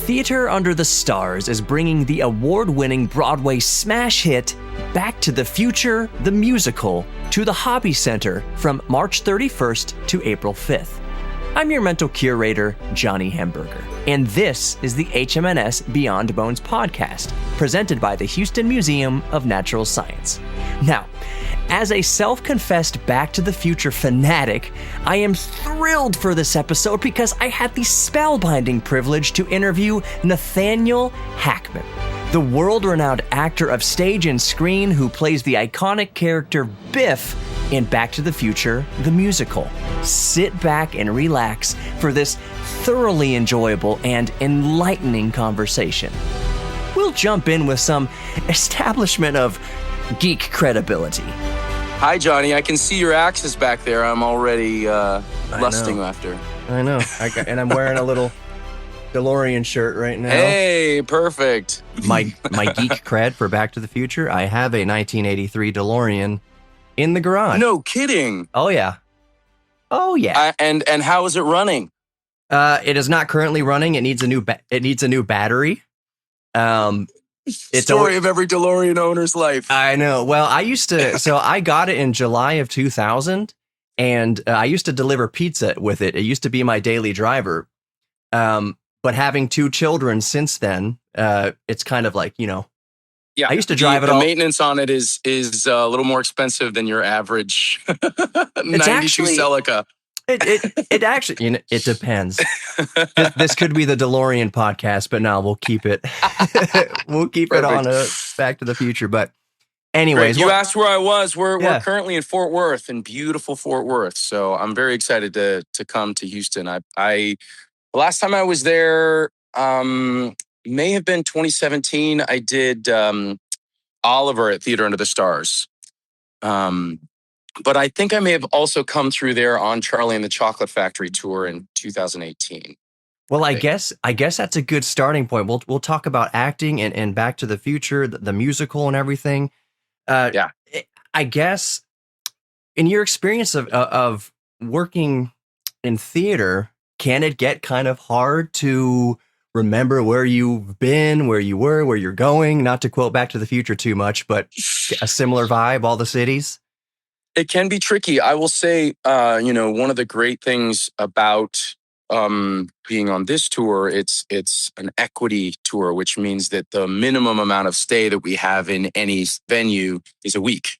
Theater Under the Stars is bringing the award-winning Broadway smash hit Back to the Future, the musical, to the Hobby Center from March 31st to April 5th. I'm your mental curator, Johnny Hamburger, and this is the HMNS Beyond Bones podcast, presented by the Houston Museum of Natural Science. Now, as a self-confessed Back to the Future fanatic, I am thrilled for this episode because I had the spellbinding privilege to interview Nathaniel Hackmann, the world-renowned actor of stage and screen who plays the iconic character Biff in Back to the Future, the musical. Sit back and relax for this thoroughly enjoyable and enlightening conversation. We'll jump in with some establishment of geek credibility. Hi, Johnny. I can see your axes back there. I'm already lusting after. I know. And I'm wearing a little DeLorean shirt right now. Hey, perfect. My geek cred for Back to the Future, I have a 1983 DeLorean in the garage. No kidding. Oh, yeah. Oh, yeah. And how is it running? It is not currently running. It needs a new battery. It's Story of every DeLorean owner's life. I know. Well, so I got it in July of 2000, and I used to deliver pizza with it. It used to be my daily driver. But having two children since then, it's kind of like, Yeah, I used to drive it the all. maintenance on it is a little more expensive than your average 92 Celica. It actually, it depends. This could be the DeLorean podcast, but no, we'll keep it. We'll keep it on Back to the Future. But anyways, you asked where I was. We're currently in Fort Worth, in beautiful Fort Worth. So I'm very excited to come to Houston. The last time I was there may have been 2017. I did Oliver at Theater Under the Stars. But I think I may have also come through there on Charlie and the Chocolate Factory tour in 2018. Well, I guess that's a good starting point. We'll talk about acting and Back to the Future, the musical and everything. I guess in your experience of working in theater, can it get kind of hard to remember where you've been, where you were, where you're going? Not to quote Back to the Future too much, but a similar vibe, all the cities. It can be tricky. I will say, one of the great things about being on this tour, it's an equity tour, which means that the minimum amount of stay that we have in any venue is a week.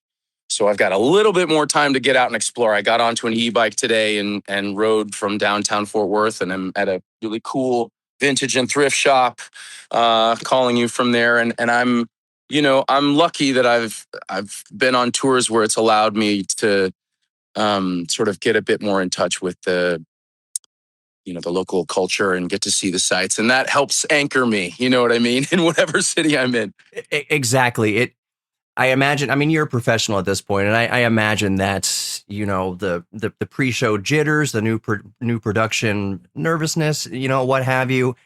So I've got a little bit more time to get out and explore. I got onto an e-bike today and rode from downtown Fort Worth, and I'm at a really cool vintage and thrift shop, calling you from there. And I'm lucky that I've been on tours where it's allowed me to sort of get a bit more in touch with the local culture and get to see the sights. And that helps anchor me, you know what I mean, in whatever city I'm in. Exactly. I imagine, you're a professional at this point, and I imagine that, the pre-show jitters, the new production nervousness, what have you,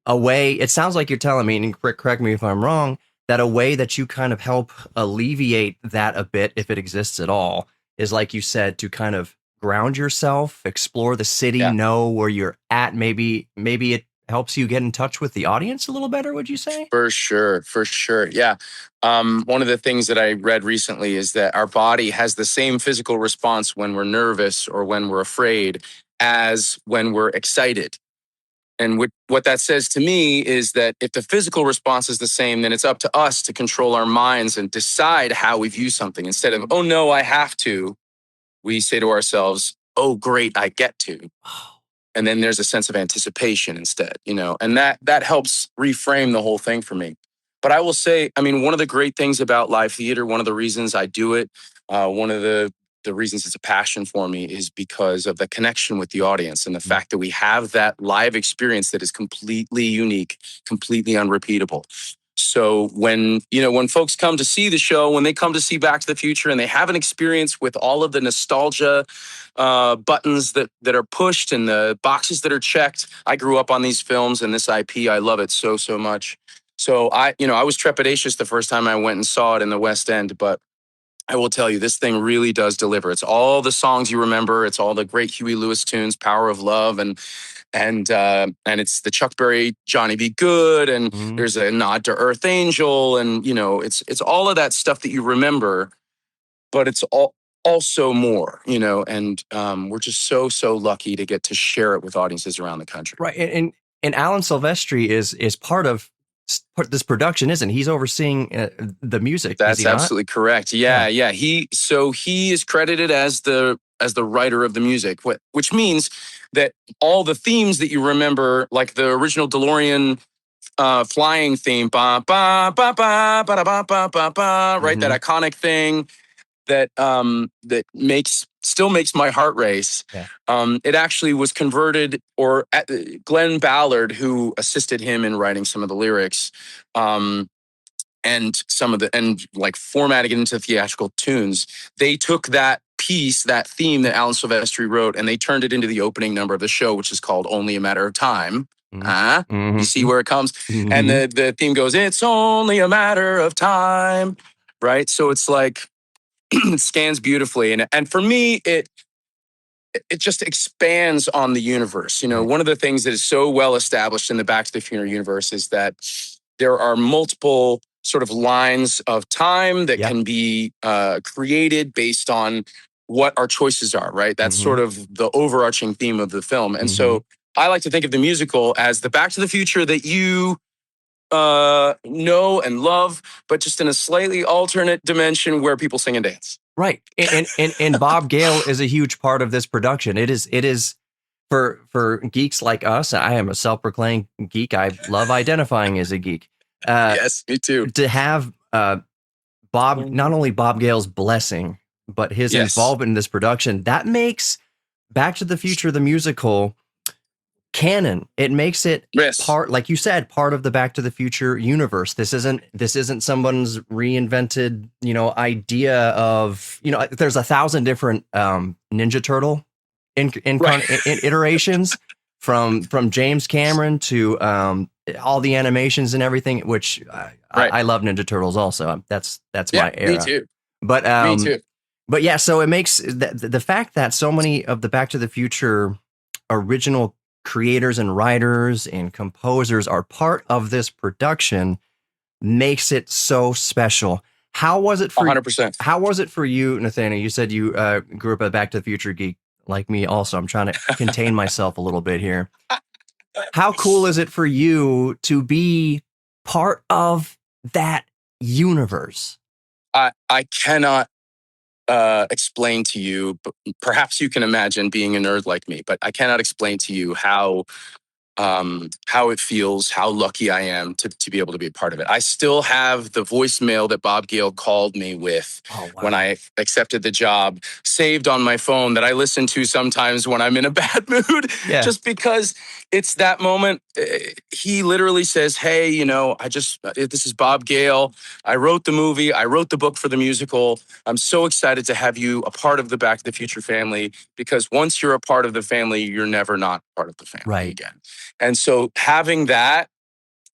it sounds like you're telling me, and correct me if I'm wrong, that a way that you kind of help alleviate that a bit, if it exists at all, is like you said, to kind of ground yourself, explore the city, know where you're at. Maybe it helps you get in touch with the audience a little better, would you say? For sure. Yeah. One of the things that I read recently is that our body has the same physical response when we're nervous or when we're afraid as when we're excited. And what that says to me is that if the physical response is the same, then it's up to us to control our minds and decide how we view something. Instead of, oh, no, I have to, we say to ourselves, oh, great, I get to. And then there's a sense of anticipation instead, and that helps reframe the whole thing for me. But I will say, one of the great things about live theater, one of the reasons I do it, one of the reasons it's a passion for me is because of the connection with the audience and the fact that we have that live experience that is completely unique, completely unrepeatable. So when folks come to see the show, when they come to see Back to the Future and they have an experience with all of the nostalgia buttons that are pushed and the boxes that are checked, I grew up on these films and this IP. I love it so much. So I was trepidatious the first time I went and saw it in the West End, but I will tell you, this thing really does deliver. It's all the songs you remember. It's all the great Huey Lewis tunes, Power of Love. And and it's the Chuck Berry Johnny Be Good, and there's a nod to Earth Angel, and it's all of that stuff that you remember, but it's also more, and we're just so lucky to get to share it with audiences around the country. Right, and Alan Silvestri is part of this production, isn't he? He's overseeing the music. That's is he absolutely not? correct. Yeah. He is credited as the writer of the music, which means that all the themes that you remember, like the original DeLorean flying theme, ba ba ba ba ba ba ba ba ba, right? That iconic thing that still makes my heart race. Yeah. It actually was converted, or Glenn Ballard, who assisted him in writing some of the lyrics, and formatting it into theatrical tunes. They took that piece, that theme that Alan Silvestri wrote, and they turned it into the opening number of the show, which is called "Only a Matter of Time." You see where it comes, and the theme goes, "It's only a matter of time," right? So it's like it scans beautifully, and for me, it just expands on the universe. One of the things that is so well established in the Back to the Future universe is that there are multiple sort of lines of time that can be created based on what our choices are, right? That's sort of the overarching theme of the film. And so I like to think of the musical as the Back to the Future that you know and love, but just in a slightly alternate dimension where people sing and dance. Right. And Bob Gale is a huge part of this production. It is for geeks like us. I am a self-proclaimed geek. I love identifying as a geek. Yes, me too. To have not only Bob Gale's blessing, but his involvement in this production, that makes Back to the Future, the musical, canon. It makes it part, like you said, part of the Back to the Future universe. This isn't someone's reinvented, idea of, there's 1,000 different Ninja Turtle iterations from James Cameron to all the animations and everything, which I love Ninja Turtles also. That's my era. Me too. But me too. But yeah, so it makes the fact that so many of the Back to the Future original creators and writers and composers are part of this production makes it so special. How was it for 100%? How was it for you, Nathaniel? You said you grew up a Back to the Future geek like me also. I'm trying to contain myself a little bit here. How cool is it for you to be part of that universe? I cannot explain to you, but perhaps you can imagine being a nerd like me, but I cannot explain to you how it feels, how lucky I am to be able to be a part of it. I still have the voicemail that Bob Gale called me with when I accepted the job saved on my phone that I listen to sometimes when I'm in a bad mood, just because it's that moment. He literally says, "Hey, this is Bob Gale. I wrote the movie. I wrote the book for the musical. I'm so excited to have you a part of the Back to the Future family, because once you're a part of the family, you're never not part of the family again." And so having that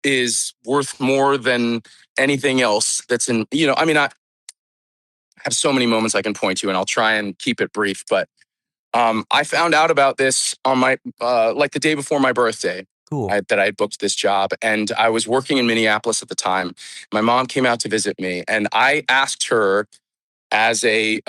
is worth more than anything else that's in, I have so many moments I can point to, and I'll try and keep it brief, but I found out about this on my, the day before my birthday. Cool. That I had booked this job, and I was working in Minneapolis at the time. My mom came out to visit me, and I asked her as a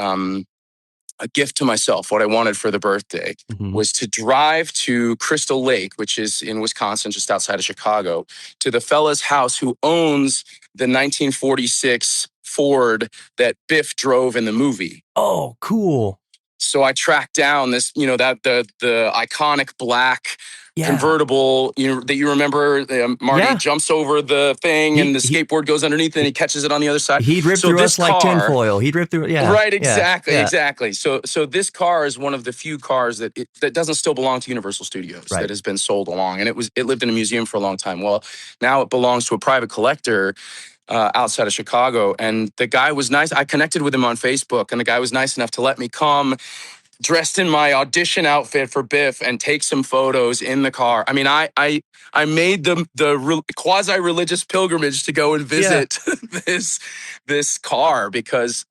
gift to myself, what I wanted for the birthday was to drive to Crystal Lake, which is in Wisconsin, just outside of Chicago, to the fella's house who owns the 1946 Ford that Biff drove in the movie. Oh, cool. So I tracked down this, that the iconic black convertible, that you remember. Marty jumps over the thing, and the skateboard goes underneath, and he catches it on the other side. He'd rip through us like tinfoil. He'd rip through, right, exactly. So this car is one of the few cars that doesn't still belong to Universal Studios, that has been sold along, and it lived in a museum for a long time. Well, now it belongs to a private collector outside of Chicago, and the guy was nice. I connected with him on Facebook, and the guy was nice enough to let me come dressed in my audition outfit for Biff and take some photos in the car. I mean, I made the quasi-religious pilgrimage to go and visit this car because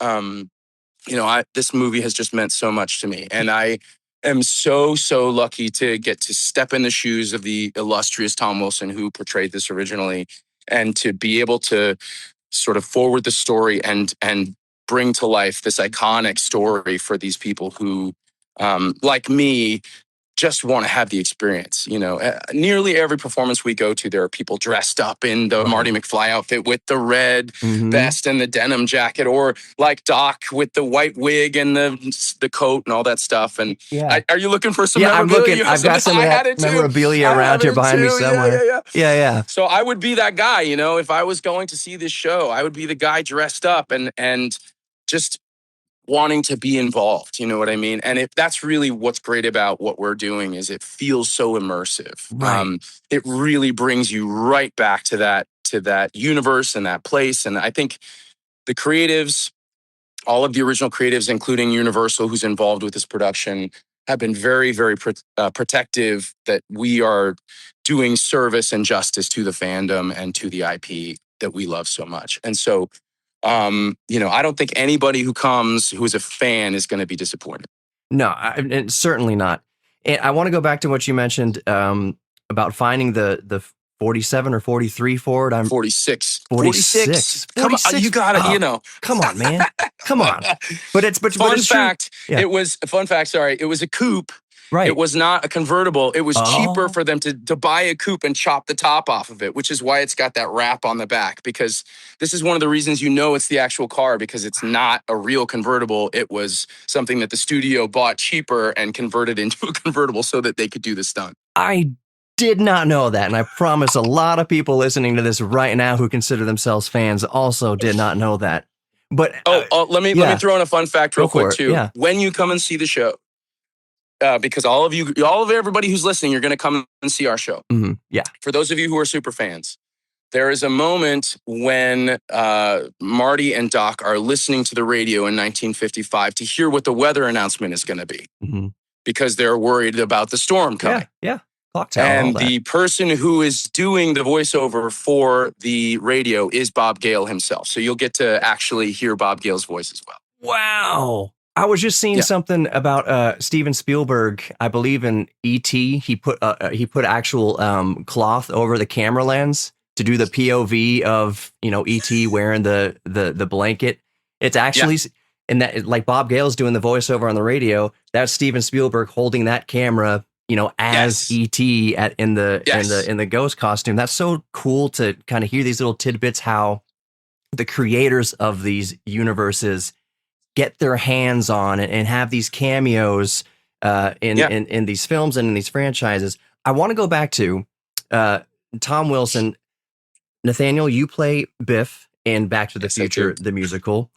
this movie has just meant so much to me, and I am so, so lucky to get to step in the shoes of the illustrious Tom Wilson, who portrayed this originally, and to be able to sort of forward the story and bring to life this iconic story for these people who, like me, just want to have the experience. Nearly every performance we go to, there are people dressed up in the Marty McFly outfit with the red vest and the denim jacket, or like Doc with the white wig and the coat and all that stuff. And are you looking for some memorabilia? I've got some of that memorabilia around here behind me somewhere. Yeah. So I would be that guy, if I was going to see this show, I would be the guy dressed up and just wanting to be involved, you know what I mean? And that's really what's great about what we're doing, is it feels so immersive. Right. It really brings you right back to that universe and that place. And I think the creatives, all of the original creatives, including Universal, who's involved with this production, have been very, very protective that we are doing service and justice to the fandom and to the IP that we love so much. And so I don't think anybody who comes who is a fan is going to be disappointed. No, and certainly not. And I want to go back to what you mentioned about finding the 47 or 43 Ford. I'm 46. 46. Come on, you got it. Come on, man. Come on. But fun fact. It was a fun fact. Sorry, it was a coupe. Right. It was not a convertible. It was cheaper for them to buy a coupe and chop the top off of it, which is why it's got that wrap on the back. Because this is one of the reasons it's the actual car, because it's not a real convertible. It was something that the studio bought cheaper and converted into a convertible so that they could do the stunt. I did not know that, and I promise a lot of people listening to this right now who consider themselves fans also did not know that. But let me throw in a fun fact real quick too. Yeah. When you come and see the show, because all of everybody who's listening, you're going to come and see our show. Mm-hmm. Yeah. For those of you who are super fans, there is a moment when Marty and Doc are listening to the radio in 1955 to hear what the weather announcement is going to be, because they're worried about the storm coming. Yeah. Clock tower, and the person who is doing the voiceover for the radio is Bob Gale himself. So you'll get to actually hear Bob Gale's voice as well. Wow. I was just seeing something about Steven Spielberg. I believe in E.T. He put actual cloth over the camera lens to do the POV of E.T. wearing the blanket. It's actually and that, like, Bob Gale's doing the voiceover on the radio. That's Steven Spielberg holding that camera, as E.T. in the ghost costume. That's so cool to kind of hear these little tidbits, how the creators of these universes get their hands on and have these cameos in these films and in these franchises. I want to go back to Tom Wilson. Nathaniel, you play Biff in Back to the Future, the musical.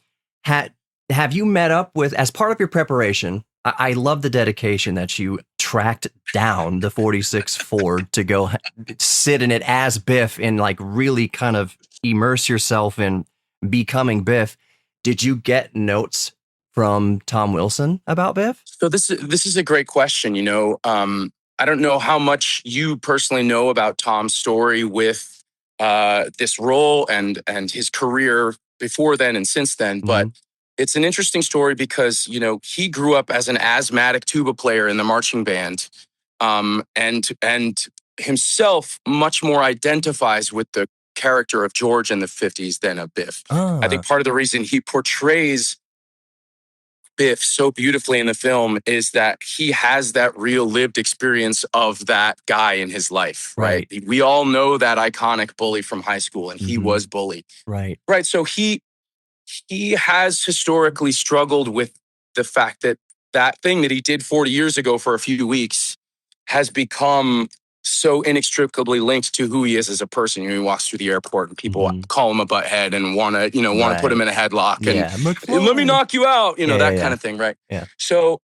Have you met up with, as part of your preparation, I love the dedication that you tracked down the 46 Ford to go sit in it as Biff and like really kind of immerse yourself in becoming Biff. Did you get notes from Tom Wilson about Biff? So this is a great question. I don't know how much you personally know about Tom's story with this role and his career before then and since then, but it's an interesting story because, he grew up as an asthmatic tuba player in the marching band, and himself much more identifies with the character of George in the 50s than of Biff. I think part of the reason he portrays Biff so beautifully in the film is that he has that real lived experience of that guy in his life, right? We all know that iconic bully from high school, and he was bullied. Right. So he has historically struggled with the fact that thing that he did 40 years ago for a few weeks has become so inextricably linked to who he is as a person. He walks through the airport and people call him a butthead and want to put him in a headlock and let me knock you out, that kind of thing, right? Yeah. So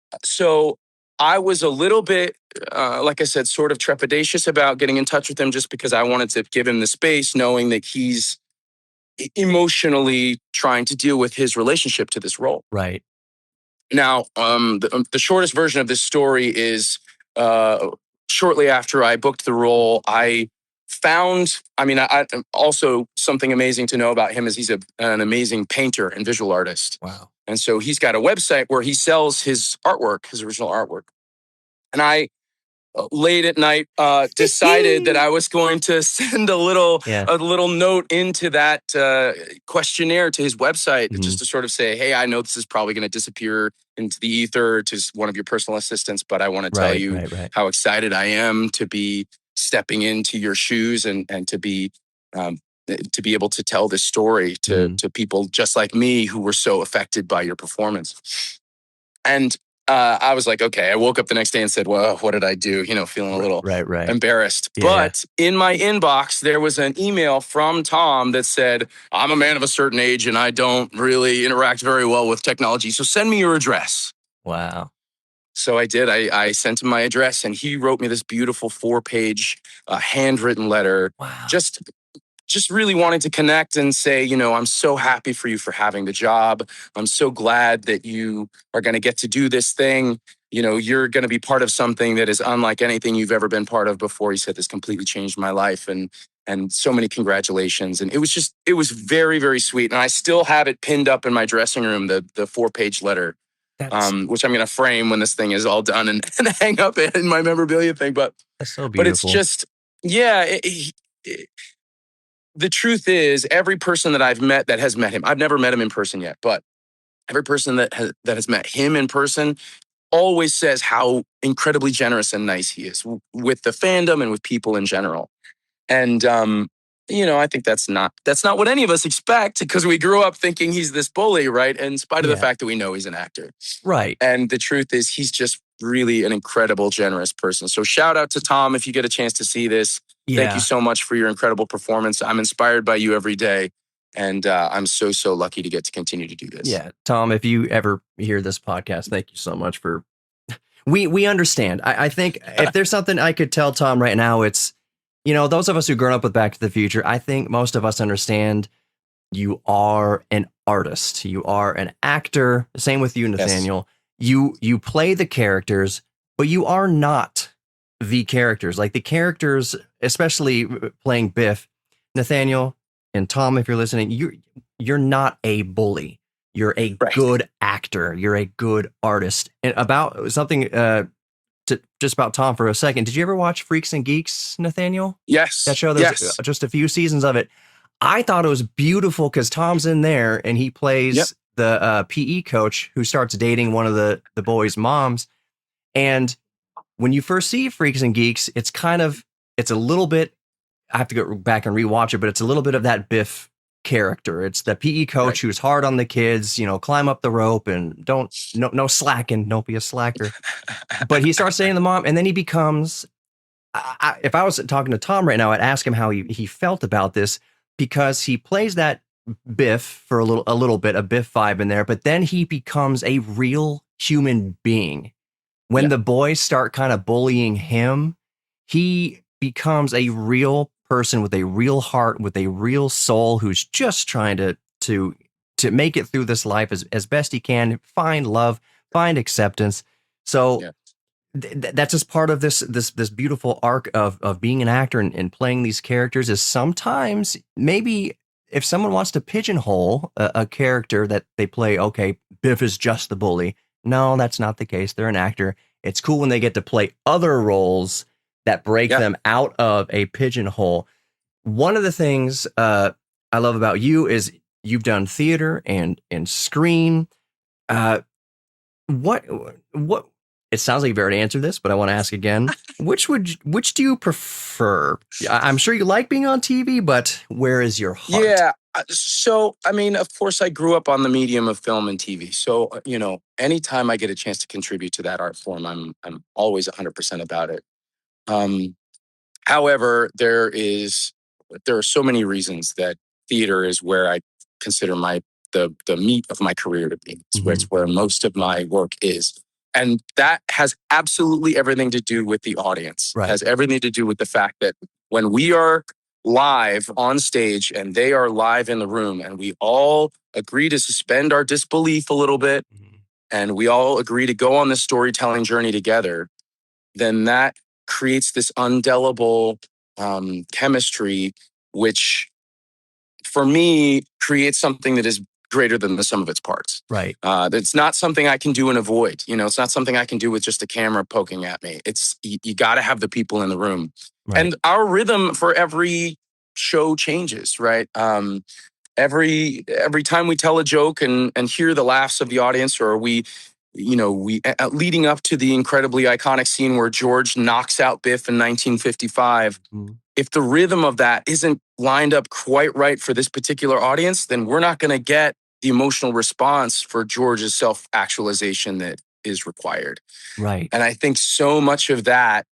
I was a little bit, like I said, sort of trepidatious about getting in touch with him, just because I wanted to give him the space, knowing that he's emotionally trying to deal with his relationship to this role. Right. Now, the shortest version of this story is shortly after I booked the role, I found, I also something amazing to know about him is he's an amazing painter and visual artist. Wow. And so he's got a website where he sells his artwork, his original artwork. And I late at night decided that I was going to send a little note into that questionnaire to his website, just to sort of say, hey, I know this is probably going to disappear into the ether to one of your personal assistants, but I want to tell you how excited I am to be stepping into your shoes and to be able to tell this story to people just like me who were so affected by your performance. And I was like, okay, I woke up the next day and said, well, what did I do? Feeling a little embarrassed. Yeah. But in my inbox, there was an email from Tom that said, I'm a man of a certain age and I don't really interact very well with technology. So send me your address. Wow. So I did. I sent him my address and he wrote me this beautiful 4-page handwritten letter. Wow. Just really wanting to connect and say, I'm so happy for you for having the job. I'm so glad that you are going to get to do this thing. You're going to be part of something that is unlike anything you've ever been part of before. He said, this completely changed my life, and so many congratulations. And it was very, very sweet. And I still have it pinned up in my dressing room, the 4-page letter, which I'm going to frame when this thing is all done and hang up in my memorabilia thing. But that's so beautiful. But it's just, the truth is, every person that I've met that has met him, I've never met him in person yet, but every person that has met him in person always says how incredibly generous and nice he is with the fandom and with people in general. And, I think that's not what any of us expect, because we grew up thinking he's this bully, right? In spite of the fact that we know he's an actor. Right. And the truth is, he's just really an incredible, generous person. So shout out to Tom if you get a chance to see this. Yeah. Thank you so much for your incredible performance. I'm inspired by you every day. And I'm so lucky to get to continue to do this. Yeah. Tom, if you ever hear this podcast, thank you so much for... We understand. I think if there's something I could tell Tom right now, it's, those of us who've grown up with Back to the Future, I think most of us understand you are an artist. You are an actor. Same with you, Nathaniel. Yes. You play the characters, but you are not the characters. Like the characters, especially playing Biff, Nathaniel and Tom, if you're listening, you're not a bully. You're a good actor. You're a good artist. And about something just about Tom for a second. Did you ever watch Freaks and Geeks, Nathaniel? Yes. That show, there's just a few seasons of it. I thought it was beautiful because Tom's in there and he plays the PE coach who starts dating one of the boys' moms. And when you first see Freaks and Geeks, it's a little bit, I have to go back and rewatch it, but it's a little bit of that Biff character. It's the PE coach who's hard on the kids, climb up the rope and no slacking, don't be a slacker. But he starts dating the mom, and then he becomes, if I was talking to Tom right now, I'd ask him how he felt about this, because he plays that Biff for a little bit, a Biff vibe in there, but then he becomes a real human being. When the boys start kind of bullying him, he becomes a real person with a real heart, with a real soul, who's just trying to make it through this life as best he can, find love, find acceptance. So that's just part of this beautiful arc of being an actor and playing these characters, is sometimes maybe if someone wants to pigeonhole a character that they play, okay, Biff is just the bully. No, that's not the case. They're an actor. It's cool when they get to play other roles that break them out of a pigeonhole. One of the things I love about you is you've done theater and screen. What? It sounds like you've already answered this, but I want to ask again. Which do you prefer? I'm sure you like being on TV, but where is your heart? Yeah. So, I mean, of course, I grew up on the medium of film and TV. So, anytime I get a chance to contribute to that art form, I'm always 100% about it. However, there are so many reasons that theater is where I consider the meat of my career to be. It's where most of my work is. And that has absolutely everything to do with the audience. Right. It has everything to do with the fact that when we are live on stage and they are live in the room and we all agree to suspend our disbelief a little bit and we all agree to go on this storytelling journey together, then that creates this indelible chemistry, which for me creates something that is greater than the sum of its parts. Right. It's not something I can do and avoid. It's not something I can do with just a camera poking at me. It's you got to have the people in the room, Right. and our rhythm for every show changes. Right. Every time we tell a joke and hear the laughs of the audience, or we leading up to the incredibly iconic scene where George knocks out Biff in 1955. Mm-hmm. If the rhythm of that isn't lined up quite right for this particular audience, then we're not going to get the emotional response for George's self-actualization that is required. Right. And I think so much of that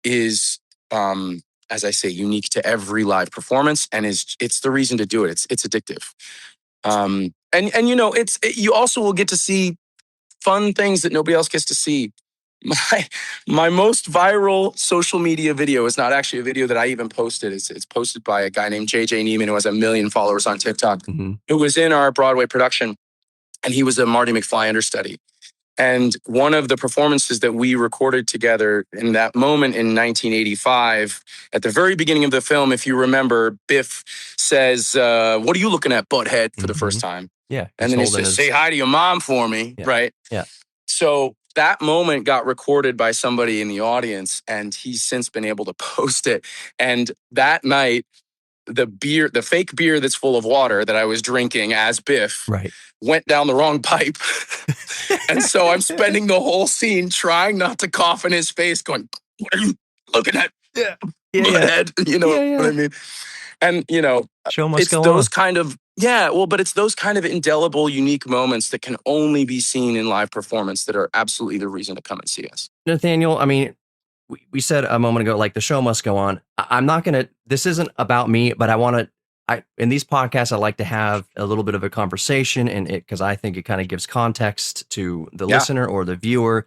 is, as I say, unique to every live performance, and it's the reason to do it. It's addictive. You also will get to see fun things that nobody else gets to see. My most viral social media video is not actually a video that I even posted. It's posted by a guy named JJ Neiman, who has 1 million followers on TikTok, Mm-hmm. who was in our Broadway production, and he was a Marty McFly understudy. And one of the performances that we recorded together in that moment in 1985, at the very beginning of the film, if you remember, Biff says, "What are you looking at, butthead?" for the first time. Yeah. And then he says, "Say hi to your mom for me." Yeah. Right? Yeah. So that moment got recorded by somebody in the audience, and he's since been able to post it. And that night, the fake beer that's full of water that I was drinking as Biff went down the wrong pipe. And so I'm spending the whole scene trying not to cough in his face, going, "What are you looking at? My head." You know what I mean? And, show must it's go those on. kind of, but it's those kind of indelible, unique moments that can only be seen in live performance that are absolutely the reason to come and see us. Nathaniel, I mean, we said a moment ago, like, the show must go on. I'm not going to, this isn't about me, but in these podcasts, I like to have a little bit of a conversation, and because I think it kind of gives context to the listener or the viewer.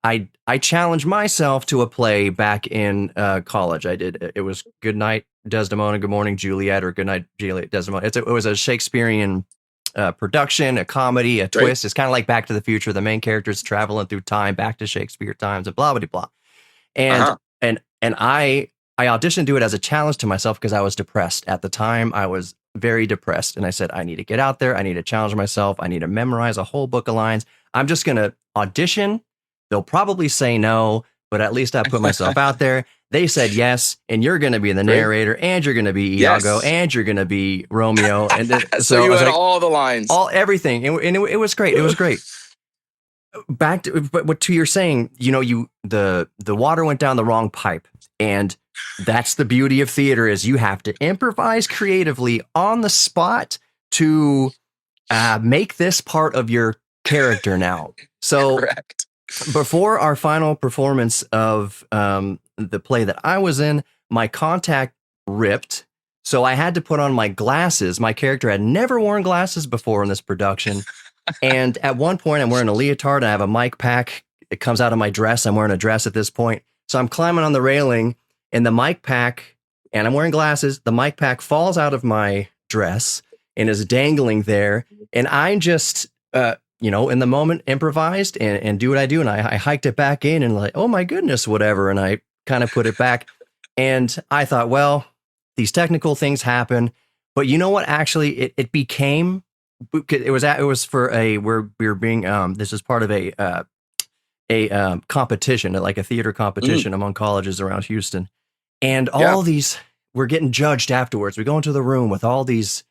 I challenged myself to a play back in college. It was Goodnight Desdemona, Good Morning Juliet, or Goodnight Juliet Desdemona. It was a Shakespearean production, a comedy, a twist. It's kind of like Back to the Future. The main character's traveling through time, back to Shakespeare times, and blah, blah, blah. And I auditioned to do it as a challenge to myself because I was depressed. At the time, I was very depressed. And I said, I need to get out there. I need to challenge myself. I need to memorize a whole book of lines. I'm just going to audition. They'll probably say no, but at least I put myself out there. They said yes, and you're going to be the narrator, and you're going to be Iago, and you're going to be Romeo. And then, so you had all the lines. Everything. And it was great. It was great. Back to what you're saying, the water went down the wrong pipe, and that's the beauty of theater is you have to improvise creatively on the spot to make this part of your character now. So before our final performance of the play that I was in, my contact ripped. So I had to put on my glasses. My character had never worn glasses before in this production. And at one point, I'm wearing a leotard. I have a mic pack. It comes out of my dress. I'm wearing a dress at this point. So I'm climbing on the railing, and the mic pack, and I'm wearing glasses. The mic pack falls out of my dress and is dangling there. And I'm just, in the moment, improvised and do what I do. And I hiked it back in and like, oh my goodness, whatever. And I kind of put it back. And I thought, well, these technical things happen. But you know what? Actually, it became... It was for we were being this is part of a competition, like a theater competition among colleges around Houston, and all these we're getting judged afterwards. We go into the room with all these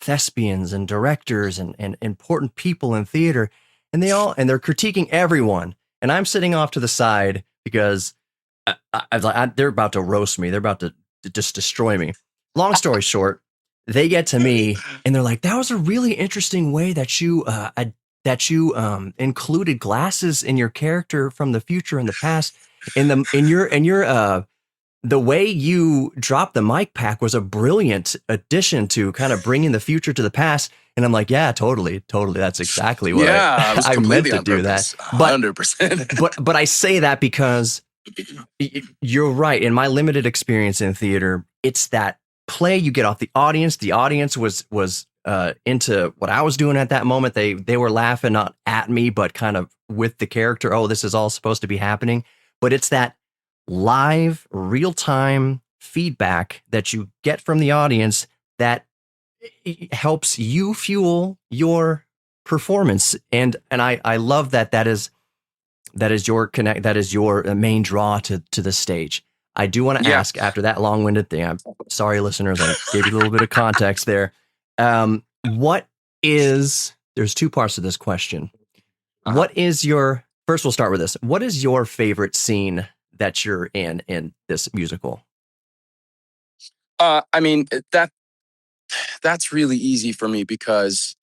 thespians and directors and important people in theater, and they're critiquing everyone, and I'm sitting off to the side because they're about to roast me. They're about to just destroy me. Long story short. They get to me and they're like, "That was a really interesting way that you included glasses in your character from the future and the past. The way you dropped the mic pack was a brilliant addition to kind of bringing the future to the past." And I'm like, "Yeah, totally. That's exactly what I meant to do that." But 100%. But I say that because you're right. In my limited experience in theater, it's that play you get off the audience. The audience was into what I was doing at that moment. They were laughing not at me, but kind of with the character. Oh, this is all supposed to be happening. But it's that live, real-time feedback that you get from the audience that it helps you fuel your performance. And I love that is your main draw to the stage. I do want to Yeah. ask, after that long-winded thing, I'm sorry, listeners, I gave you a little bit of context there. There's two parts to this question. Uh-huh. First we'll start with this. What is your favorite scene that you're in this musical? I mean, that's really easy for me because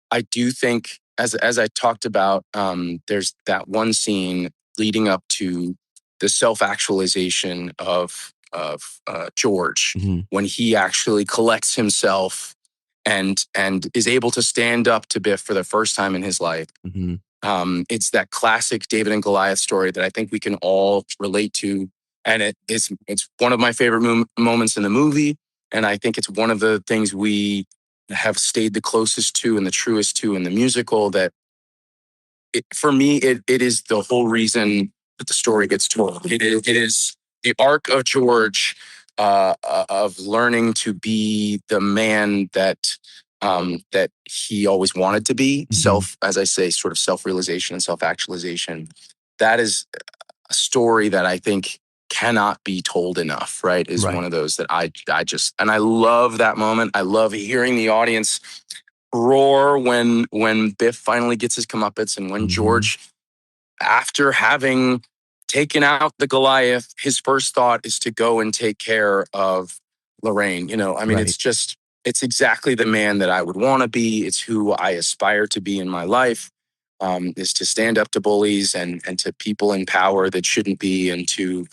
I do think, as I talked about, there's that one scene leading up to the self-actualization of George, Mm-hmm. when he actually collects himself and is able to stand up to Biff for the first time in his life. Mm-hmm. It's that classic David and Goliath story that I think we can all relate to, and it's one of my favorite moments in the movie, and I think it's one of the things we have stayed the closest to and the truest to in the musical. That for me, it is the whole reason that the story gets told. It is the arc of George, of learning to be the man that he always wanted to be. Mm-hmm. As I say, sort of self-realization and self-actualization. That is a story that I think cannot be told enough, right? Is Right. one of those that I just, and I love that moment. I love hearing the audience roar when Biff finally gets his comeuppance, and when Mm-hmm. George, after having taken out the Goliath, his first thought is to go and take care of Lorraine. I mean, Right. it's exactly the man that I would want to be. It's who I aspire to be in my life, is to stand up to bullies and to people in power that shouldn't be, and to,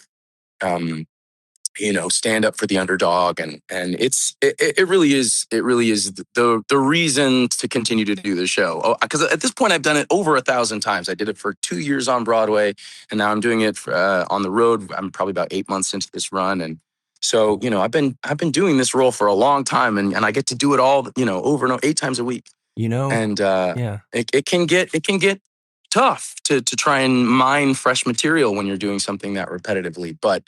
stand up for the underdog. And it really is the reason to continue to do the show. Because at this point I've done it over 1,000 times. I did it for 2 years on Broadway, and now I'm doing it on the road. I'm probably about 8 months into this run, and so I've been doing this role for a long time, and I get to do it all over and over, 8 times a week. And Yeah. it can get tough to try and mine fresh material when you're doing something that repetitively, but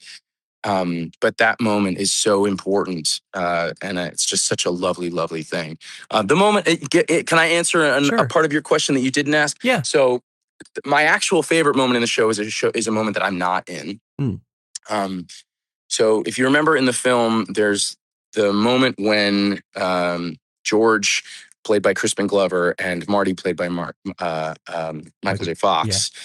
that moment is so important, and it's just such a lovely, lovely thing. The moment, can I answer a Sure. part of your question that you didn't ask? Yeah. So, my actual favorite moment in the show is a moment that I'm not in. Mm. So, if you remember in the film, there's the moment when George, played by Crispin Glover, and Marty, played by Michael J. Fox. Yeah.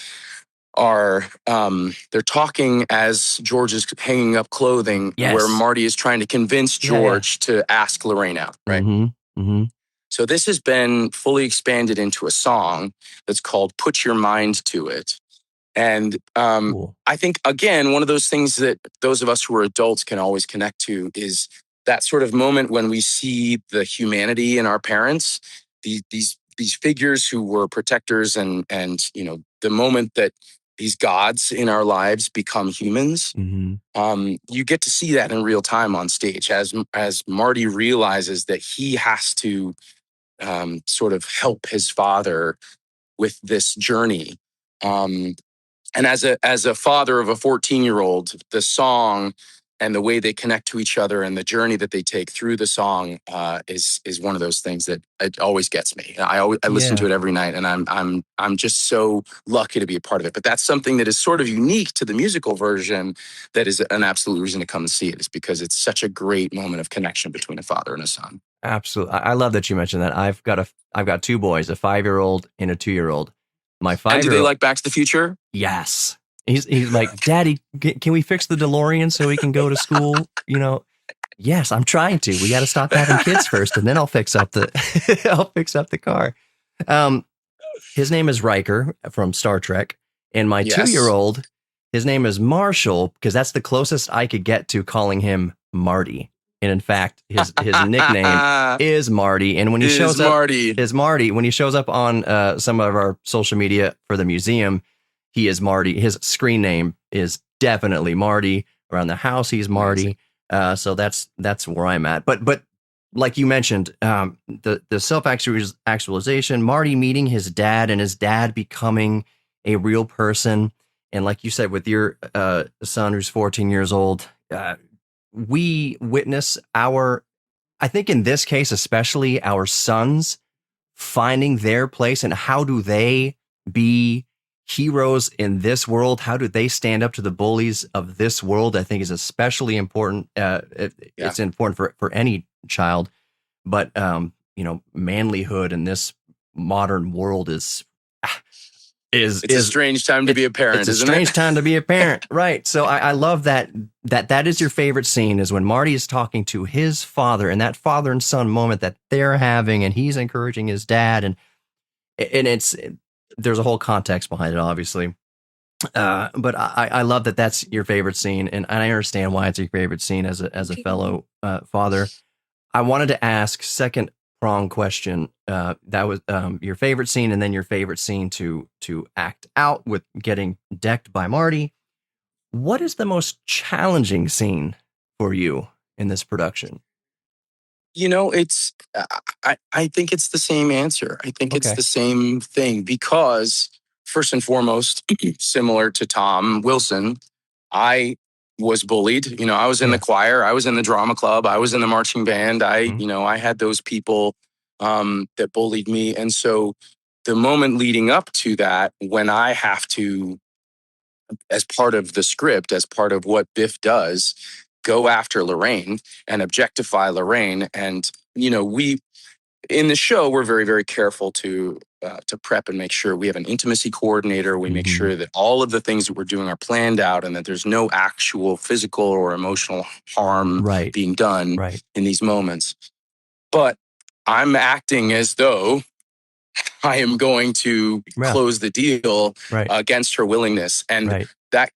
Are they're talking as George is hanging up clothing, Yes. where Marty is trying to convince George to ask Lorraine out, right? Mm-hmm. Mm-hmm. So this has been fully expanded into a song that's called "Put Your Mind to It." And Cool. I think, again, one of those things that those of us who are adults can always connect to is that sort of moment when we see the humanity in our parents, these figures who were protectors, and the moment that these gods in our lives become humans. Mm-hmm. You get to see that in real time on stage as Marty realizes that he has to sort of help his father with this journey. And as a father of a 14-year-old, the song and the way they connect to each other and the journey that they take through the song is one of those things that it always gets me. I listen to it every night, and I'm just so lucky to be a part of it. But that's something that is sort of unique to the musical version. That is an absolute reason to come and see it, is because it's such a great moment of connection between a father and a son. Absolutely. I love that you mentioned that. I've got 2 boys, a 5-year-old and a 2-year-old. My 5-year-old. And do they like Back to the Future? Yes. He's like, Daddy, can we fix the DeLorean so we can go to school? Yes, I'm trying to. We got to stop having kids first, and then I'll fix up the car. His name is Riker from Star Trek, and my 2-year-old, his name is Marshall, because that's the closest I could get to calling him Marty. And in fact, his nickname is Marty. And when he shows up, when he shows up on some of our social media for the museum, he is Marty. His screen name is definitely Marty. Around the house, he's Marty. So that's where I'm at. But like you mentioned, the self-actualization, Marty meeting his dad, and his dad becoming a real person. And like you said, with your son who's 14 years old, we witness our I think in this case, especially our sons finding their place and how do they be heroes in this world? How do they stand up to the bullies of this world? I think is especially important. It's important for any child, but manlyhood in this modern world is a strange time to be a parent. It's a strange time to be a parent, right? So I love that is your favorite scene, is when Marty is talking to his father, and that father and son moment that they're having, and he's encouraging his dad, and there's a whole context behind it, obviously. But I love that that's your favorite scene, and I understand why it's your favorite scene as a fellow father. I wanted to ask second prong question. That was your favorite scene, and then your favorite scene to act out with getting decked by Marty. What is the most challenging scene for you in this production? It's I think it's the same answer. I think it's the same thing because first and foremost, similar to Tom Wilson, I was bullied. I was in the choir, I was in the drama club, I was in the marching band. I had those people that bullied me. And so the moment leading up to that, when I have to, as part of the script, as part of what Biff does, go after Lorraine and objectify Lorraine. And, we, in the show, we're very, very careful to prep and make sure we have an intimacy coordinator. We make sure that all of the things that we're doing are planned out and that there's no actual physical or emotional harm being done in these moments. But I'm acting as though I am going to close the deal against her willingness. And that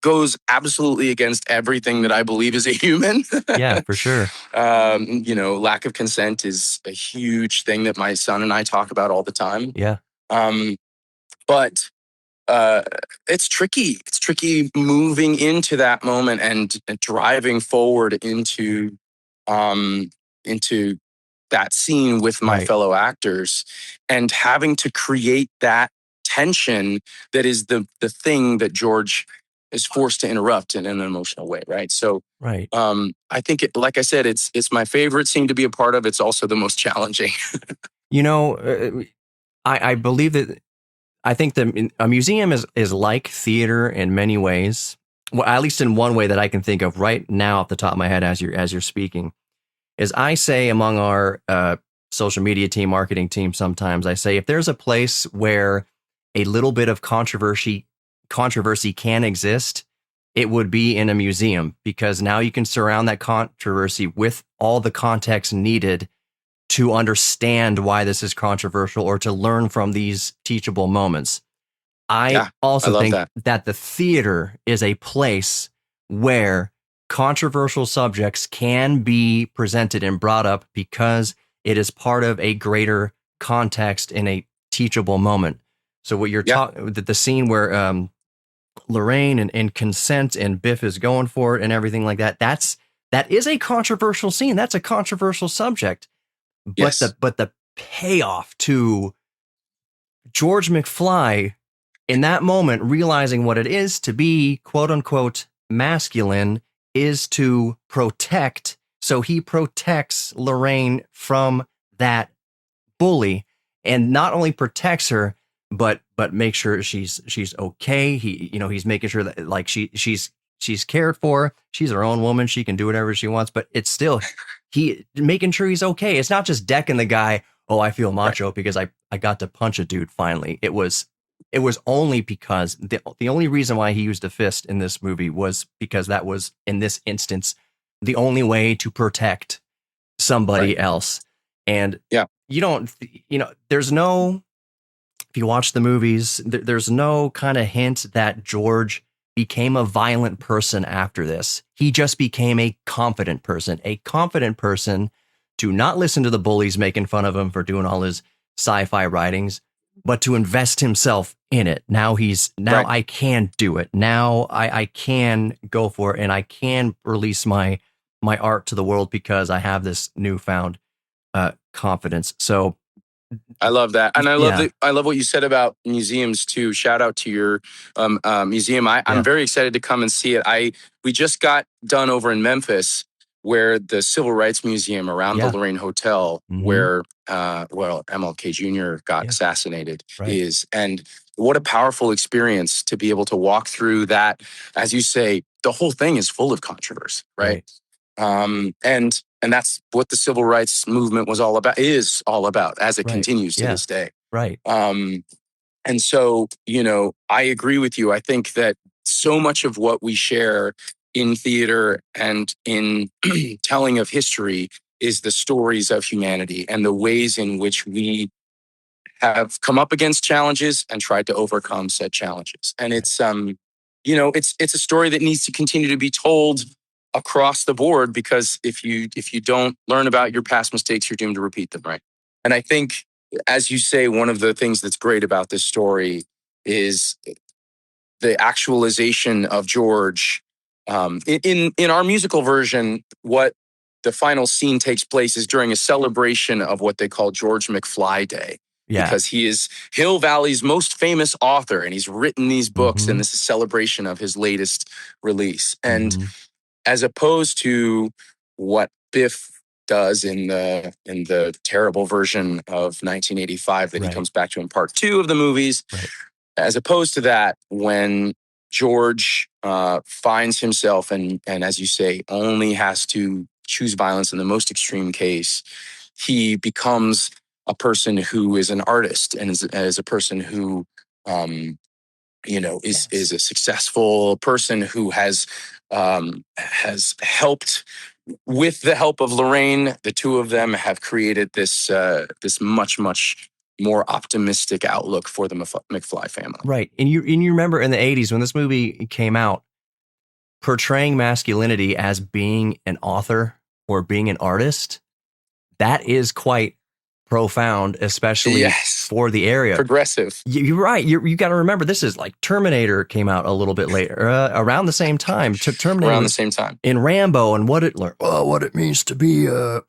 goes absolutely against everything that I believe as a human. Yeah, for sure. Lack of consent is a huge thing that my son and I talk about all the time. Yeah. But it's tricky. It's tricky moving into that moment and driving forward into that scene with my fellow actors and having to create that tension that is the thing that George is forced to interrupt in an emotional way, right? So, I think, like I said, it's my favorite scene to be a part of. It's also the most challenging. I believe that I think that a museum is like theater in many ways. Well, at least in one way that I can think of right now off the top of my head as you're speaking, is I say among our social media team, marketing team, sometimes I say if there's a place where a little bit of controversy can exist, it would be in a museum, because now you can surround that controversy with all the context needed to understand why this is controversial or to learn from these teachable moments. I also think that the theater is a place where controversial subjects can be presented and brought up because it is part of a greater context in a teachable moment. So what you're talking, the scene where Lorraine and consent and Biff is going for it and everything like that, that is a controversial scene. That's a controversial subject. But the payoff to George McFly in that moment, realizing what it is to be quote unquote masculine, is to protect. So he protects Lorraine from that bully, and not only protects her, but make sure she's okay. He's making sure that like she's cared for. She's her own woman. She can do whatever she wants, but it's still he making sure he's okay. It's not just decking the guy. Oh, I feel macho because I got to punch a dude finally. It was only because the only reason why he used a fist in this movie was because that was, in this instance, the only way to protect somebody else. And you don't, there's no, if you watch the movies, there's no kind of hint that George became a violent person after this. He just became a confident person to not listen to the bullies making fun of him for doing all his sci-fi writings, but to invest himself in it. Now I can do it. Now I can go for it, and I can release my art to the world because I have this newfound confidence. So I love that. And I love what you said about museums too. Shout out to your museum. I'm very excited to come and see it. We just got done over in Memphis where the Civil Rights Museum around the Yeah. Lorraine Hotel, Mm-hmm. where MLK Jr. got Yeah. assassinated, Right. is. And what a powerful experience to be able to walk through that. As you say, the whole thing is full of controversy, right? Right. And that's what the civil rights movement was all about, is all about, as it Right. continues to Yeah. this day. Right. And so, I agree with you. I think that so much of what we share in theater and in telling of history is the stories of humanity and the ways in which we have come up against challenges and tried to overcome said challenges. And Right. it's a story that needs to continue to be told across the board, because if you don't learn about your past mistakes, you're doomed to repeat them, right? And I think, as you say, one of the things that's great about this story is the actualization of George. In our musical version, what the final scene takes place is during a celebration of what they call George McFly Day, Yeah. because he is Hill Valley's most famous author, and he's written these books, Mm-hmm. and this is a celebration of his latest release. And Mm-hmm. as opposed to what Biff does in the terrible version of 1985 that he Right. comes back to in part two of the movies, Right. as opposed to that, when George finds himself and as you say, only has to choose violence in the most extreme case, he becomes a person who is an artist, and is a person who is Yes. a successful person who has helped. With the help of Lorraine, the two of them have created this much, much more optimistic outlook for the McFly family. Right. And you remember in the 80s when this movie came out, portraying masculinity as being an author or being an artist, that is quite profound, especially Yes, for the area. progressive. You're right. You got to remember, this is like Terminator came out a little bit later, around the same time. Terminator Around the was same time. in Rambo, and what it means to be a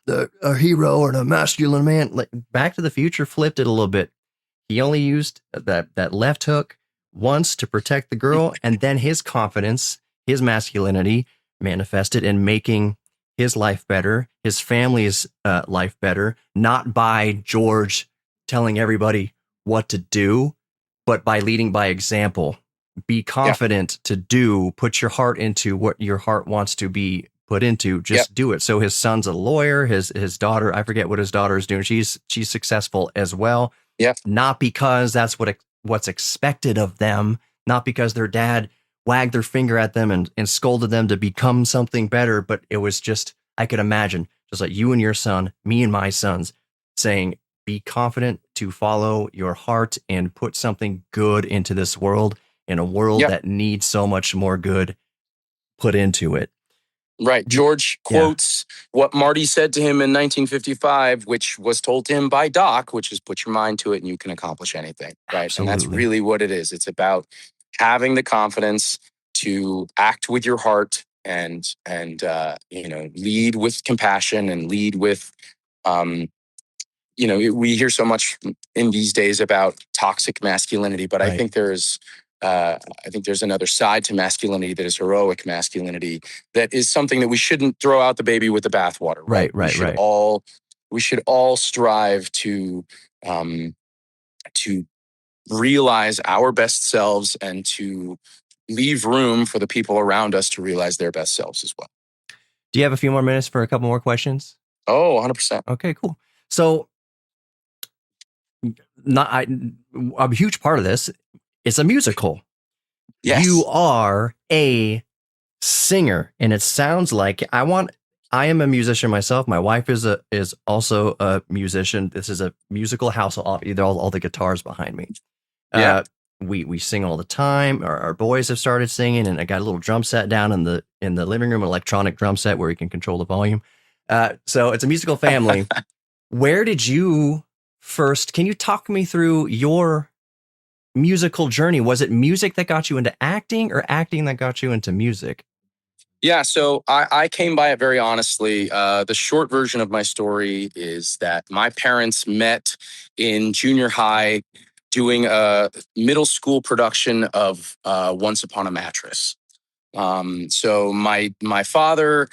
hero and a masculine man. Like Back to the Future flipped it a little bit. He only used that left hook once to protect the girl, and then his confidence, his masculinity manifested in making his life better, his family's life better, not by George telling everybody what to do, but by leading by example. Be confident to do, put your heart into what your heart wants to be put into, just do it. So his son's a lawyer, his daughter, I forget what his daughter is doing. She's successful as well. Yeah. Not because that's what's expected of them, not because their dad wagged their finger at them and scolded them to become something better, but it was just, I could imagine, just like you and your son, me and my sons, saying, be confident to follow your heart and put something good into this world, in a world that needs so much more good put into it. Right. George quotes what Marty said to him in 1955, which was told to him by Doc, which is put your mind to it and you can accomplish anything. Right. Absolutely. And that's really what it is. It's about having the confidence to act with your heart and lead with compassion and lead with, we hear so much in these days about toxic masculinity, but I think there's another side to masculinity that is heroic masculinity, that is something that we shouldn't throw out the baby with the bathwater. Right. We should all strive to realize our best selves and to leave room for the people around us to realize their best selves as well. Do you have a few more minutes for a couple more questions? Oh, 100%. Okay, cool. So a huge part of this is a musical. Yes. You are a singer, and it sounds like I am a musician myself. My wife is also a musician. This is a musical house. All the guitars behind me. We sing all the time. Our boys have started singing, and I got a little drum set down in the living room, electronic drum set where you can control the volume. So it's a musical family. Where did you first? Can you talk me through your musical journey? Was it music that got you into acting, or acting that got you into music? Yeah, so I came by it very honestly. The short version of my story is that my parents met in junior high doing a middle school production of Once Upon a Mattress. So my father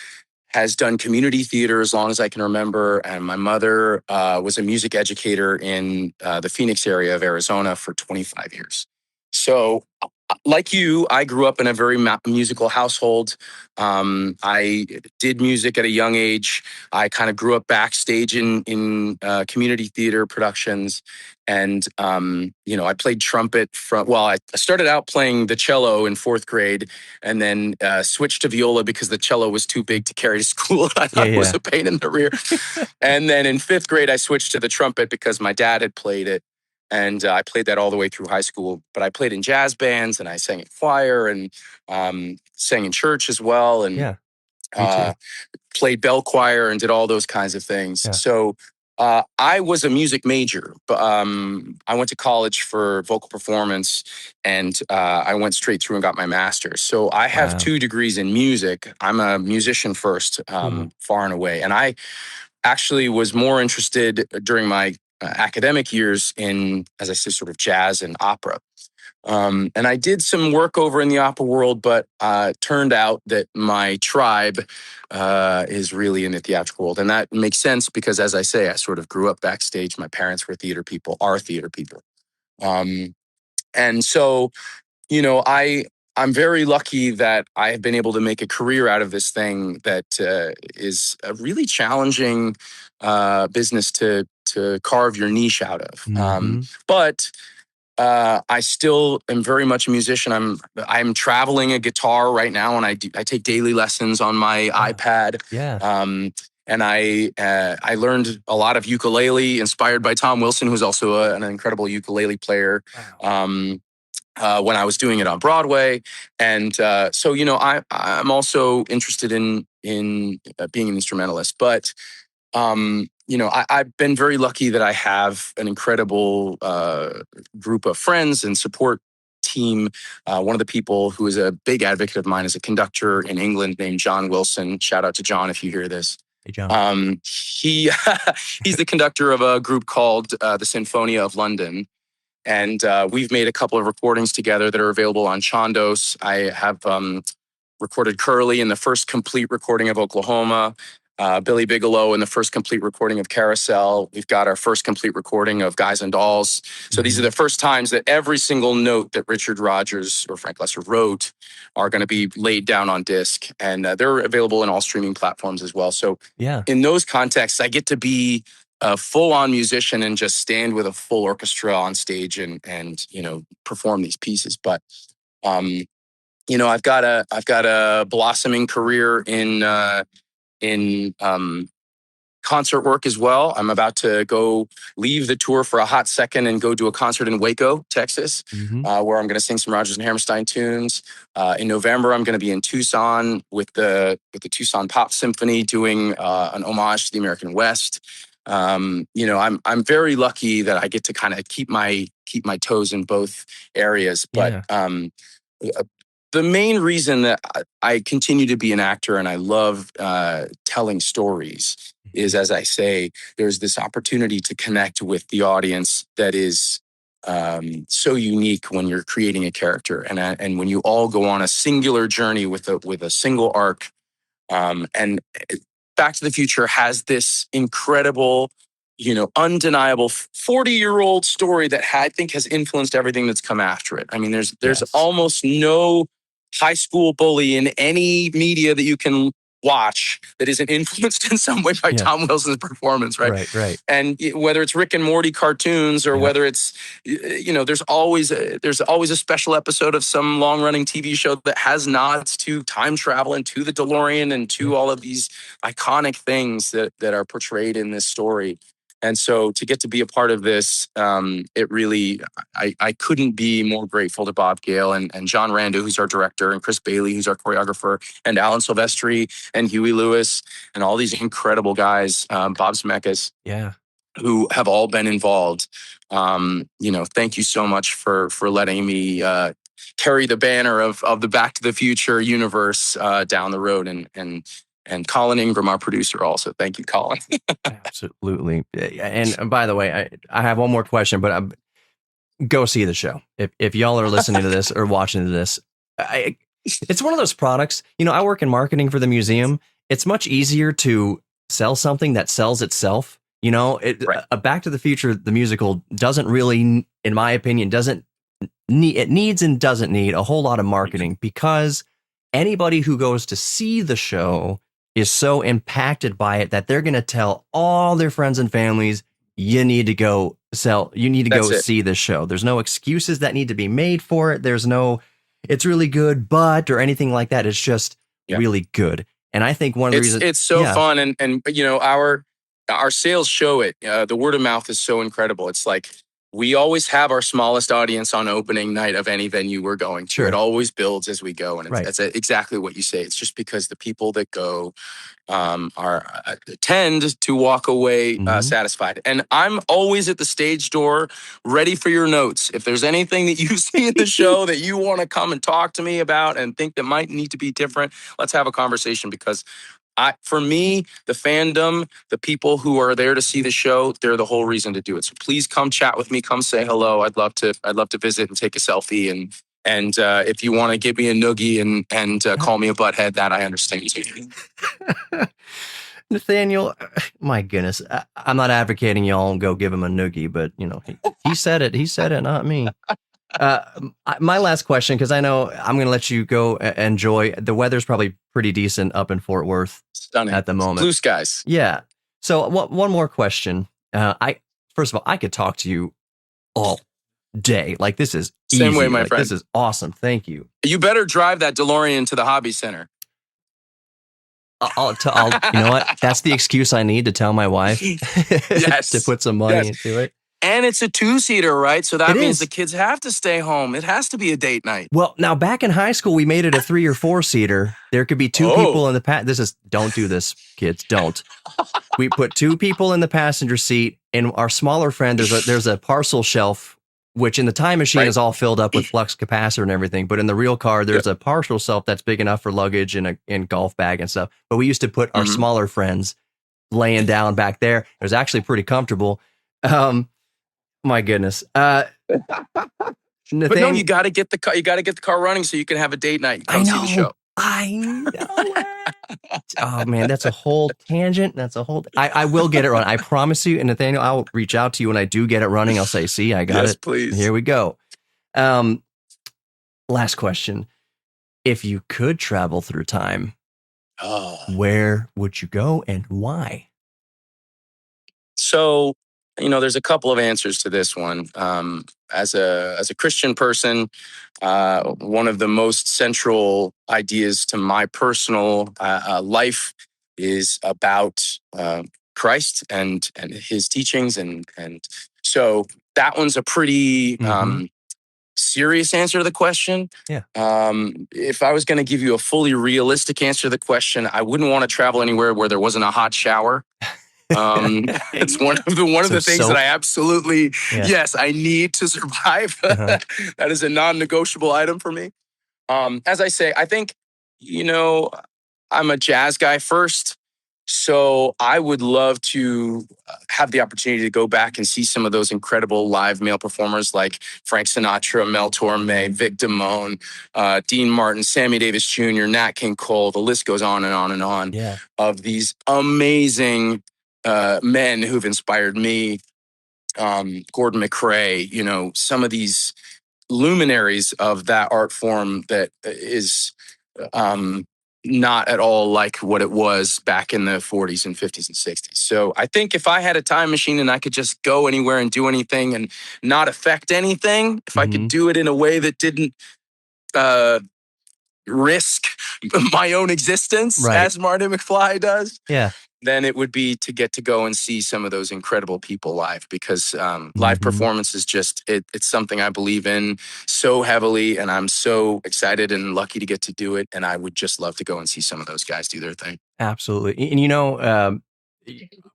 has done community theater as long as I can remember. And my mother was a music educator in the Phoenix area of Arizona for 25 years. So like you, I grew up in a very musical household. I did music at a young age. I kind of grew up backstage in community theater productions. And, I played trumpet I started out playing the cello in fourth grade and then switched to viola because the cello was too big to carry to school. I thought it was a pain in the rear. And then in fifth grade, I switched to the trumpet because my dad had played it. And I played that all the way through high school. But I played in jazz bands and I sang in choir and sang in church as well. And played bell choir and did all those kinds of things. Yeah. So I was a music major, but I went to college for vocal performance and I went straight through and got my master's. So I have 2 degrees in music. I'm a musician first, far and away. And I actually was more interested during my academic years in, as I say, sort of jazz and opera. And I did some work over in the opera world, but turned out that my tribe is really in the theatrical world. And that makes sense because, as I say, I sort of grew up backstage. My parents were theater people, are theater people. And so, I'm very lucky that I have been able to make a career out of this thing that is a really challenging business to carve your niche out of. But I still am very much a musician. I'm traveling a guitar right now, and I take daily lessons on my iPad. Yeah. And I learned a lot of ukulele, inspired by Tom Wilson, who's also an incredible ukulele player. Wow. When I was doing it on Broadway, and so I'm also interested in being an instrumentalist, but. I've been very lucky that I have an incredible group of friends and support team. One of the people who is a big advocate of mine is a conductor in England named John Wilson. Shout out to John if you hear this. Hey, John. He's the conductor of a group called the Sinfonia of London. And we've made a couple of recordings together that are available on Chandos. I have recorded Curly in the first complete recording of Oklahoma. Billy Bigelow in the first complete recording of Carousel. We've got our first complete recording of Guys and Dolls. So these are the first times that every single note that Richard Rodgers or Frank Lesser wrote are going to be laid down on disc. And they're available in all streaming platforms as well. So in those contexts, I get to be a full-on musician and just stand with a full orchestra on stage and perform these pieces. But I've got a blossoming career in concert work as well. I'm about to go leave the tour for a hot second and go do a concert in Waco, Texas, where I'm going to sing some Rodgers and Hammerstein tunes. In November, I'm going to be in Tucson with the Tucson Pop Symphony doing an homage to the American West. I'm very lucky that I get to kind of keep my toes in both areas, but the main reason that I continue to be an actor and I love telling stories is, as I say, there's this opportunity to connect with the audience that is so unique when you're creating a character and when you all go on a singular journey with a single arc. And Back to the Future has this incredible, undeniable 40-year-old story that I think has influenced everything that's come after it. I mean, there's almost no high school bully in any media that you can watch that isn't influenced in some way by Tom Wilson's performance, right? Right. And whether it's Rick and Morty cartoons or whether it's, there's always a special episode of some long-running TV show that has nods to time travel and to the DeLorean and to all of these iconic things that are portrayed in this story. And so to get to be a part of this, it really, I couldn't be more grateful to Bob Gale and John Rando, who's our director, and Chris Bailey, who's our choreographer, and Alan Silvestri and Huey Lewis, and all these incredible guys, Bob Zemeckis, who have all been involved. Thank you so much for letting me carry the banner of the Back to the Future universe down the road, and Colin Ingram, our producer, also. Thank you, Colin. Absolutely. And by the way, I have one more question, but go see the show. If y'all are listening to this or watching this, it's one of those products, I work in marketing for the museum. it's much easier to sell something that sells itself. You know, Right. Back to the Future, the musical, doesn't really, in my opinion, needs and doesn't need a whole lot of marketing, because anybody who goes to see the show is so impacted by it that they're going to tell all their friends and families, you need to go see this show. There's no excuses that need to be made for it. There's no, it's really good, but, or anything like that. It's just really good. And I think one of the reasons it's so fun. And, you know, our sales show it. The word of mouth is so incredible. It's like, we always have our smallest audience on opening night of any venue we're going to. Sure. It always builds as we go. And it's exactly what you say. It's just because the people that go tend to walk away satisfied. And I'm always at the stage door ready for your notes. If there's anything that you see in the show that you want to come and talk to me about and think that might need to be different, let's have a conversation, because for me, the fandom, the people who are there to see the show, they're the whole reason to do it. So please come chat with me. Come say hello. I'd love to visit and take a selfie. And if you want to give me a noogie and call me a butthead, that I understand too. Nathaniel, my goodness, I'm not advocating y'all go give him a noogie, but you know, he said it. He said it, not me. My last question, because I know I'm going to let you go enjoy. The weather's probably pretty decent up in Fort Worth. Stunning at the moment. Blue skies. Yeah. So one more question. First of all, I could talk to you all day. Like, this is easy. Same way, my friend. This is awesome. Thank you. You better drive that DeLorean to the hobby center. I'll you know what? That's the excuse I need to tell my wife to put some money into it. And it's a 2-seater, right? So that means the kids have to stay home. It has to be a date night. Well, now back in high school, we made it a 3 or 4-seater. There could be 2 people in the don't do this, kids. Don't. We put 2 people in the passenger seat, and our smaller friend, there's a parcel shelf, which in the time machine is all filled up with flux capacitor and everything. But in the real car, there's a partial shelf that's big enough for luggage and a golf bag and stuff. But we used to put our smaller friends laying down back there. It was actually pretty comfortable. My goodness. But no, you got to get the car. You got to get the car running so you can have a date night. Come see the show. I know. Oh man, that's a whole tangent. I will get it running. I promise you. And Nathaniel, I'll reach out to you when I do get it running. I'll say, see, I got it. Please. Here we go. Last question. If you could travel through time, where would you go and why? So, you know, there's a couple of answers to this one. As a Christian person, one of the most central ideas to my personal life is about Christ and his teachings, and so that one's a pretty serious answer to the question. Yeah. If I was going to give you a fully realistic answer to the question, I wouldn't want to travel anywhere where there wasn't a hot shower. It's one of the things that I absolutely I need to survive. That is a non-negotiable item for me. As I say, I think, you know, I'm a jazz guy first, so I would love to have the opportunity to go back and see some of those incredible live male performers like Frank Sinatra, Mel Torme, Vic Damone, Dean Martin, Sammy Davis Jr., Nat King Cole. The list goes on and on and on of these amazing men who've inspired me, Gordon McRae, you know, some of these luminaries of that art form that is not at all like what it was back in the 40s and 50s and 60s. So I think if I had a time machine and I could just go anywhere and do anything and not affect anything, if I could do it in a way that didn't risk my own existence, as Marty McFly does, then it would be to get to go and see some of those incredible people live, because live performance is just, it's something I believe in so heavily, and I'm so excited and lucky to get to do it. And I would just love to go and see some of those guys do their thing. Absolutely. And you know,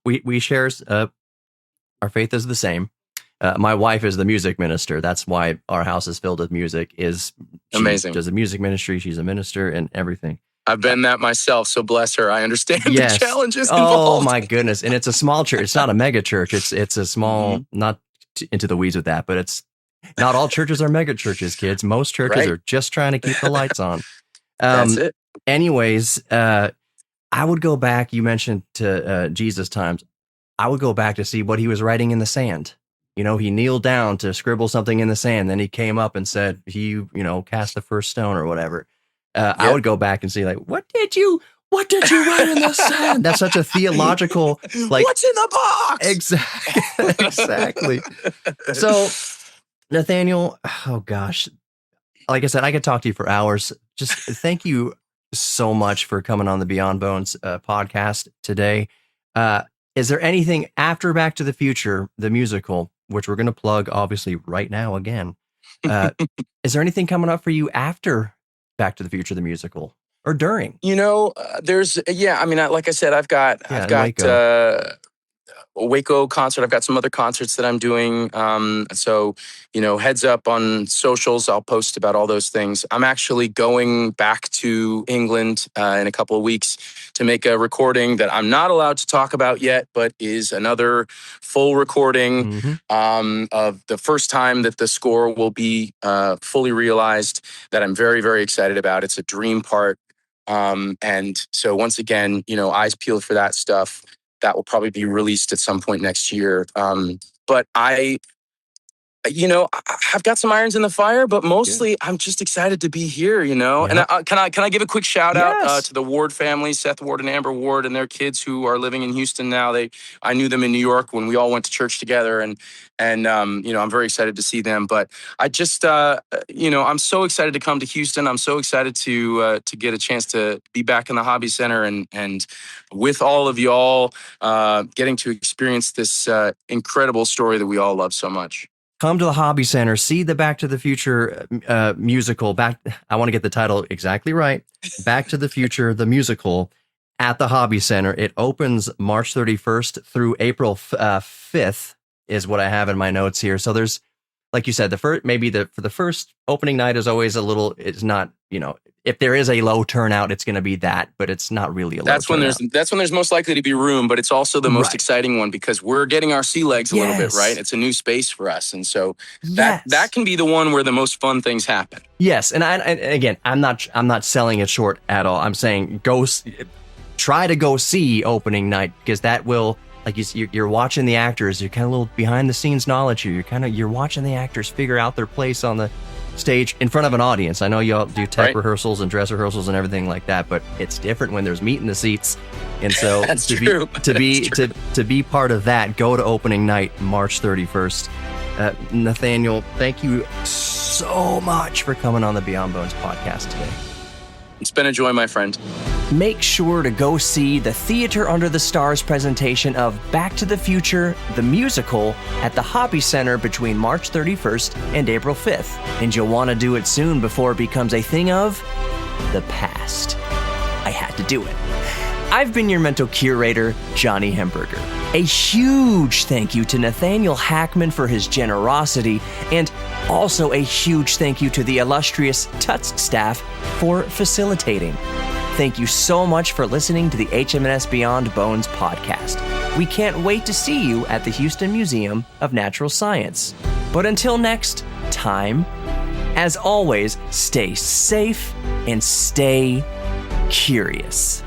we share, our faith is the same. My wife is the music minister. That's why our house is filled with music. Amazing. Does a music ministry. She's a minister and everything. I've been that myself, so bless her. I understand the challenges involved. Oh my goodness. And it's a small church. It's not a mega church. It's a small, not into the weeds with that, but it's not all churches are mega churches, kids. Most churches are just trying to keep the lights on. That's it. Anyways, I would go back. You mentioned to Jesus times. I would go back to see what he was writing in the sand. You know, he kneeled down to scribble something in the sand. Then he came up and said, cast the first stone or whatever. I would go back and see, like, what did you write in the sand? That's such a theological, like, what's in the box? Exactly. So, Nathaniel, oh gosh, like I said, I could talk to you for hours. Just thank you so much for coming on the Beyond Bones podcast today. Is there anything after Back to the Future, the musical, which we're going to plug obviously right now again? Is there anything coming up for you after Back to the Future, the musical, or during? Like I said, I've got a Waco concert. I've got some other concerts that I'm doing. So, heads up on socials. I'll post about all those things. I'm actually going back to England in a couple of weeks to make a recording that I'm not allowed to talk about yet, but is another full recording of the first time that the score will be fully realized, that I'm very, very excited about. It's a dream part. And so once again, eyes peeled for that stuff. That will probably be released at some point next year. But I've got some irons in the fire, but mostly I'm just excited to be here, Yeah. And can I give a quick shout out to the Ward family, Seth Ward and Amber Ward, and their kids who are living in Houston now. I knew them in New York when we all went to church together, and I'm very excited to see them. But I just I'm so excited to come to Houston. I'm so excited to get a chance to be back in the Hobby Center and with all of y'all, getting to experience this incredible story that we all love so much. Come to the Hobby Center, see the Back to the Future musical. I want to get the title exactly right. Back to the Future, the musical, at the Hobby Center. It opens March 31st through April 5th is what I have in my notes here. So there's, like you said, for the first opening night is always it's not, if there is a low turnout, it's going to be that, but it's not really a low turnout. That's when there's most likely to be room, but it's also the most exciting one because we're getting our sea legs a little bit, right? It's a new space for us. And so that can be the one where the most fun things happen. Yes. And again, I'm not selling it short at all. I'm saying try to go see opening night, because that will, like you're watching the actors, you're kind of a little behind the scenes knowledge here. You're watching the actors figure out their place on the stage in front of an audience. I know y'all do tech rehearsals and dress rehearsals and everything like that, but it's different when there's meat in the seats. And so to be part of that, go to opening night, March 31st. Nathaniel, thank you so much for coming on the Beyond Bones podcast today. It's been a joy, my friend. Make sure to go see the Theater Under the Stars presentation of Back to the Future, the musical, at the Hobby Center between March 31st and April 5th. And you'll want to do it soon before it becomes a thing of the past. I had to do it. I've been your mental curator, Johnny Hemberger. A huge thank you to Nathaniel Hackmann for his generosity, and also a huge thank you to the illustrious TUTS staff for facilitating. Thank you so much for listening to the HMNS Beyond Bones podcast. We can't wait to see you at the Houston Museum of Natural Science. But until next time, as always, stay safe and stay curious.